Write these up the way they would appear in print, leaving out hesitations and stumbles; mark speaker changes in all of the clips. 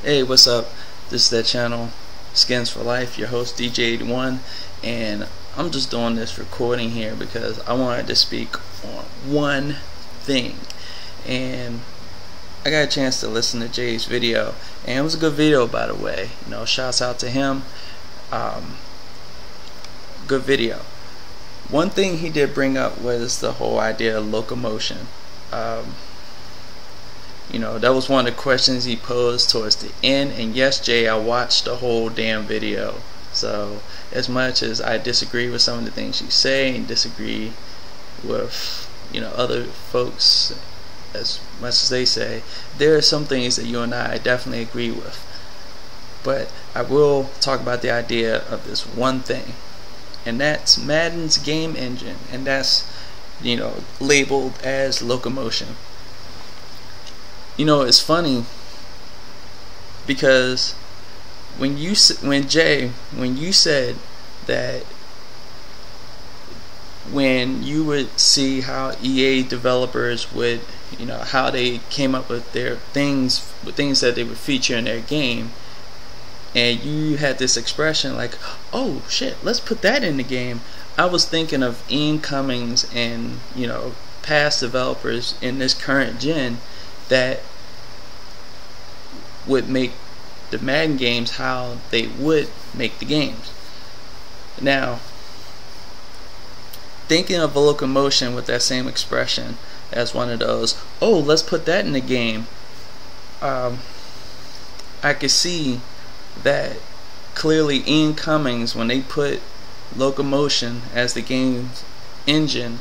Speaker 1: Hey, what's up? This is that channel, Skins for Life, your host DJ81, and I'm just doing this recording here because I wanted to speak on one thing. And I got a chance to listen to Jay's video, and it was a good video, by the way. You know, shouts out to him. Good video. One thing he did bring up was the whole idea of locomotion. You know, that was one of the questions he posed towards the end, and yes, Jay, I watched the whole damn video. So as much as I disagree with some of the things you say and disagree with, you know, other folks as much as they say, there are some things that you and I definitely agree with. But I will talk about the idea of this one thing, and that's Madden's game engine, and that's, you know, labeled as locomotion. You know, it's funny because when you said that when you would see how EA developers would, you know, how they came up with their things that they would feature in their game, and you had this expression like, oh shit, let's put that in the game, I was thinking of Ian Cummings and, you know, past developers in this current gen that would make the Madden games how they would make the games. Now, thinking of a locomotion with that same expression as one of those, oh, let's put that in the game, I could see that clearly Ian Cummings, when they put locomotion as the game's engine,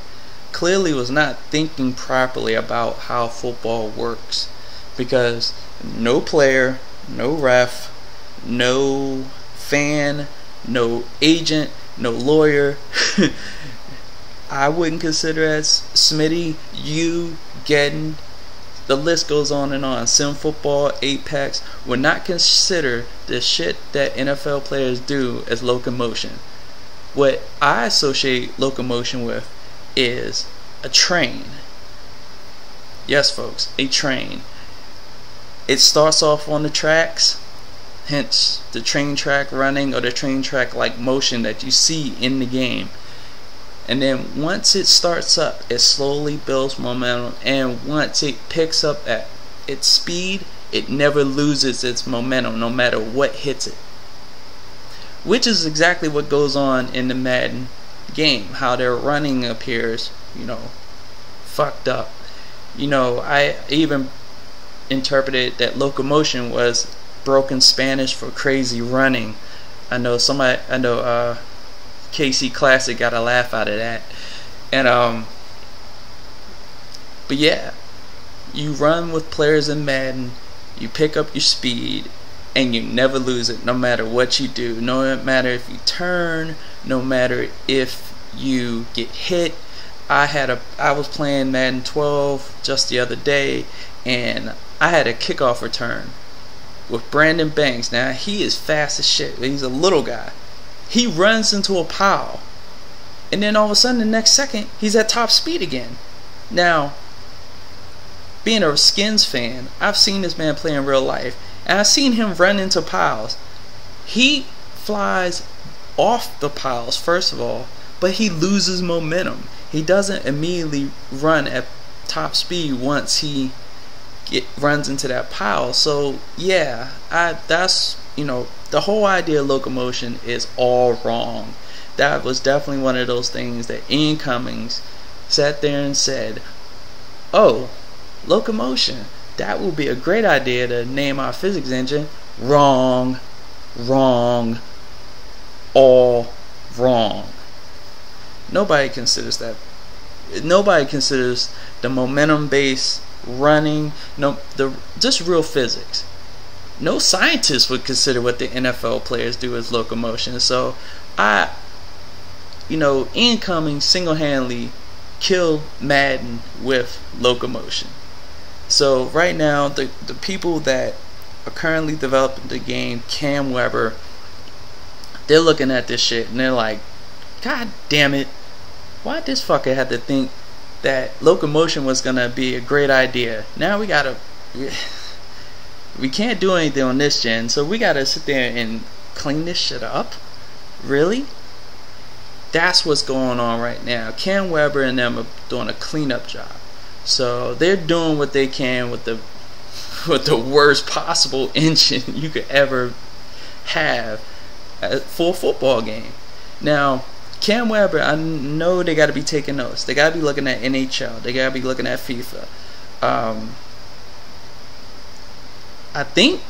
Speaker 1: clearly was not thinking properly about how football works, because no player, no ref, no fan, no agent, no lawyer I wouldn't consider as Smitty, you, Gedden, the list goes on and on, Sim Football, Apex, would not consider the shit that NFL players do as locomotion. What I associate locomotion with is a train. Yes, folks, a train. It starts off on the tracks, hence the train track running or the train track like motion that you see in the game. And then once it starts up, it slowly builds momentum, and once it picks up at its speed, it never loses its momentum no matter what hits it. Which is exactly what goes on in the Madden game. How their running appears, you know, fucked up. You know, I even interpreted that locomotion was broken Spanish for crazy running. I know KC Classic got a laugh out of that. And but yeah, you run with players in Madden, you pick up your speed, and you never lose it no matter what you do, no matter if you turn, no matter if you get hit. I was playing Madden 12 just the other day, and I had a kickoff return with Brandon Banks. Now, he is fast as shit. He's a little guy. He runs into a pile, and then all of a sudden the next second he's at top speed again. Now, being a Skins fan, I've seen this man play in real life, and I've seen him run into piles. He flies off the piles first of all, but he loses momentum. He doesn't immediately run at top speed once he runs into that pile. So yeah, that's, you know, the whole idea of locomotion is all wrong. That was definitely one of those things that Ian Cummings sat there and said, oh, locomotion, that would be a great idea to name our physics engine. Wrong, wrong, all wrong. Nobody considers that. Nobody considers the momentum based running, just real physics. No scientist would consider what the NFL players do as locomotion. So you know, Ian Cummings single-handedly killed Madden with locomotion. So right now, the people that are currently developing the game, Cam Weber, they're looking at this shit and they're like, God damn it, why this fucker had to think that locomotion was gonna be a great idea? Now we gotta We can't do anything on this gen, so we gotta sit there and clean this shit up? Really? That's what's going on right now. Cam Weber and them are doing a cleanup job. So they're doing what they can with the worst possible engine you could ever have for a football game. Now, Cam Weber, I know they got to be taking notes. They got to be looking at NHL. They got to be looking at FIFA. I think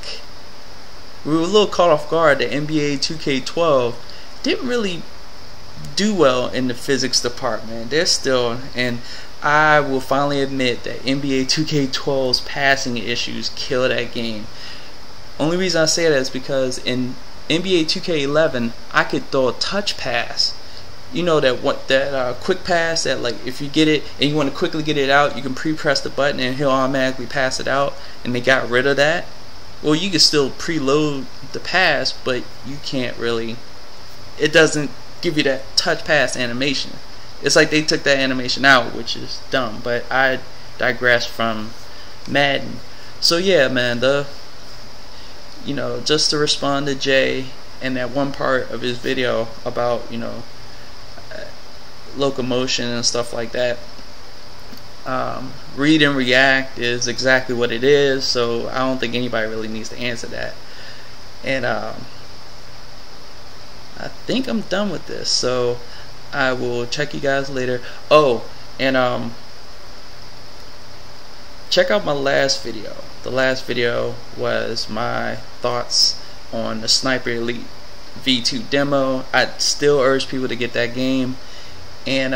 Speaker 1: we were a little caught off guard that NBA 2K12 didn't really do well in the physics department. They're still, and I will finally admit that NBA 2K12's passing issues kill that game. Only reason I say that is because in NBA 2K11 I could throw a touch pass. You know that quick pass that, like, if you get it and you want to quickly get it out, you can pre-press the button and he'll automatically pass it out, and they got rid of that. Well, you can still preload the pass, but you can't really, it doesn't give you that touch pass animation. It's like they took that animation out, which is dumb, but I digress from Madden. So yeah, man, just to respond to Jay and that one part of his video about, locomotion and stuff like that, read and react is exactly what it is, so I don't think anybody really needs to answer that. And I think I'm done with this, so I will check you guys later. Oh, and check out my last video. The last video was my thoughts on the Sniper Elite V2 demo. I still urge people to get that game. And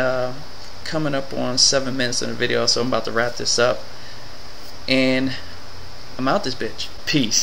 Speaker 1: coming up on 7 minutes in the video, so I'm about to wrap this up. And I'm out this bitch. Peace.